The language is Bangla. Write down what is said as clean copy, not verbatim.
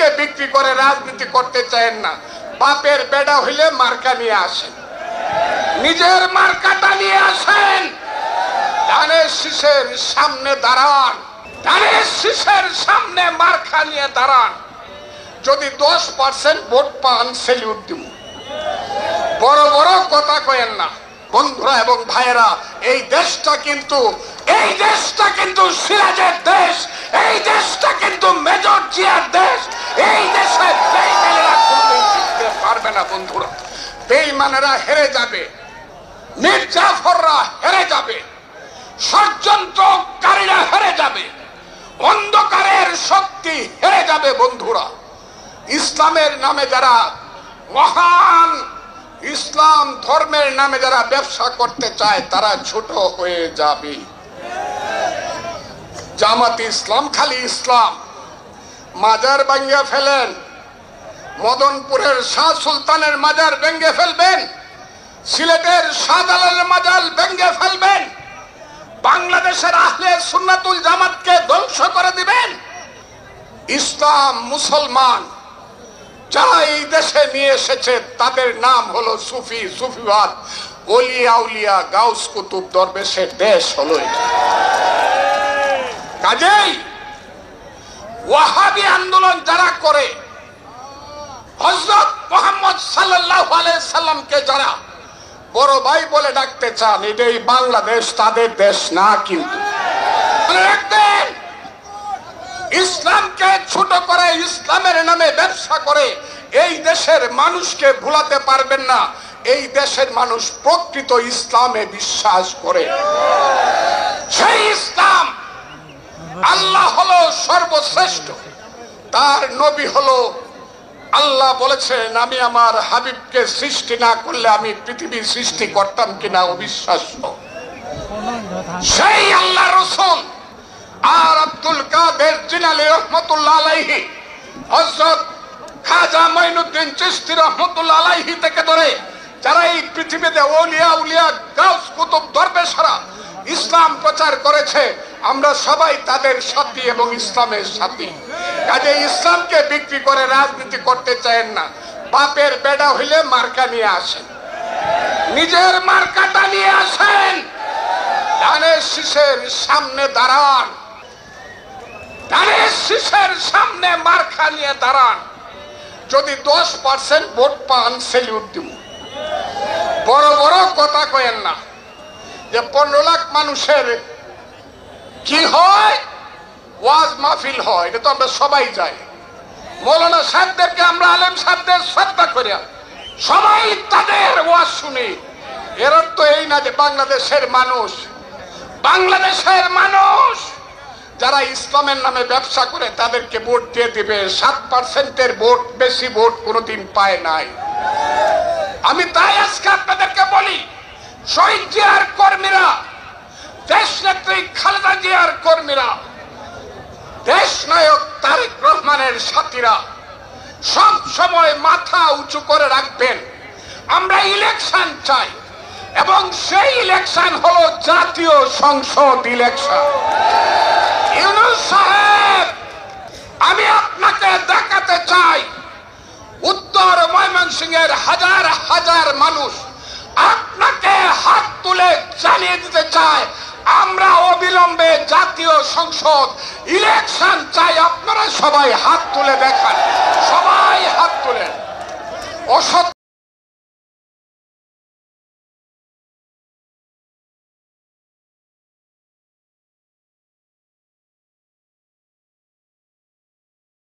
ইসলামকে বিক্রি করে রাজনীতি করতে চান না। বাপের বেড়া হইলে মার্কা নিয়ে আসেন, নিজের মার্কাটা নিয়ে আসেন, ধানের শীষের সামনে দাঁড়ান, ধানের শীষের সামনে মার্কা নিয়ে দাঁড়ান। যদি 10% ভোট পান সেলিউট দিব। বড় বড় কথা কয়েন না বন্ধুরা এবং ভাইয়েরা। এই দেশটা কিন্তু সিরাজের দেশ, এই দেশটা কিন্তু মেজর জিয়ার দেশ। এই দেশে বেঈমানেরা কোনোদিন টিকতে পারবে না বন্ধুরা। বেঈমানেরা হেরে যাবে, মির্জাফররা হেরে যাবে, ষড়যন্ত্রকারীরা হেরে যাবে, অন্ধকারের শক্তি হেরে যাবে বন্ধুরা। ইসলামের নামে যারা মহান ইসলাম ধর্মের নামে যারা ব্যবসা করতে চায় তারা ছোট হয়ে যাবে। জামাত ইসলাম খালি ইসলাম। মাজার ভেঙে ফেলেন, মদনপুরের শাহ সুলতানের মাজার ভেঙে ফেলবেন, সিলেটের শাহজালালের মাজার ভেঙে ফেলবেন, বাংলাদেশের আহলে সুন্নাতুল জামাতকে ধ্বংস করে দিবেন। ইসলাম মুসলমান যারা এই দেশে নিয়ে এসেছে তাদের নাম হলো সুফি, সুফিবাদ, ওলিয়া উলিয়া, গাউস কুতুব দরবেশের দেশ হলো এটা। কাজেই ওয়াহাবি আন্দোলন যারা করে, হযরত মুহাম্মদ সাল্লাল্লাহু আলাইহি সাল্লামকে যারা বড় ভাই বলে ডাকতে চান, এটাই বাংলাদেশ তাদের দেশ না। কিন্তু মনে রাখবেন, ইসলামকে ছোট করে ইসলামের নামে ব্যবসা করে এই দেশের মানুষকে ভুলাতে পারবেন না। এই দেশের মানুষ প্রকৃত ইসলামে বিশ্বাস করে। সেই ইসলাম, আল্লাহ হলো সর্বশ্রেষ্ঠ, তার নবী হলো, আল্লাহ বলেছেন আমি আমার হাবিবকে সৃষ্টি না করলে আমি পৃথিবী সৃষ্টি করতাম কিনা অবিশ্বাস্য। সেই আল্লাহ রাসূল আর আব্দুল কাদের জিলানী রহমাতুল্লাহ আলাইহি, হযরত খাজা মাইনুদ্দিন চিশতি রহমাতুল্লাহ আলাইহি থেকে ধরে যারা এই পৃথিবীতে ওলিয়া উলিয়া, গাউস কুতুব দরবেশরা ইসলাম প্রচার করেছে, আমরা সবাই তাদের সাথী এবং ইসলামের সাথী। কাজে ইসলামকে বিক্রি করে রাজনীতি করতে চান না। বাপের বেড়া হইলে মার্কা নিয়ে আসেন, নিজের মার্কাটা নিয়ে আসেন, ধানের শীষের সামনে দাঁড়ান, ধানের শীষের সামনে মার্কা নিয়ে দাঁড়ান। যদি 10% ভোট পান সেলিউট দিব। বড় বড় কথা কয়েন না যে 15 লাখ মানুষের কি হয়, ওয়াজ মাহফিল হয়, এটা তো আমরা সবাই যাই। মৌলানা সাহেবদেরকে আমরা আলেম সাহেবদের শ্রদ্ধা করি, সবাই তাদের ওয়াজ শুনি। এর অর্থ এই না যে বাংলাদেশের মানুষ যারা ইসলামের নামে ব্যবসা করে তাদেরকে ভোট দিয়ে দিবে। 7%-এর ভোট, বেশি ভোট কোনোদিন পায় নাই। আমি তাই আজকে আপনাদেরকে বলি, শহীদ জিয়ার কর্মীরা, দেশ নেত্রী খালেদা জিয়ার কর্মীরা, দেশ নায়ক তারেক রহমানের সাথীরা সব সময় মাথা উঁচু করে রাখবেন। আমরা ইলেকশন চাই এবং সেই ইলেকশন হলো জাতীয় সংসদ ইলেকশন। ইউনূস সাহেব, আমি আপনাকে দেখাতে চাই, উত্তর ময়মনসিংহের হাজার হাজার মানুষ আপনাকে হাত তুলে জানিয়ে দিতে চায় আমরা অবিলম্বে জাতীয় সংসদ ইলেকশন চাই। আপনারা সবাই হাত তুলে দেখান, সবাই হাত তুলেন। অসৎ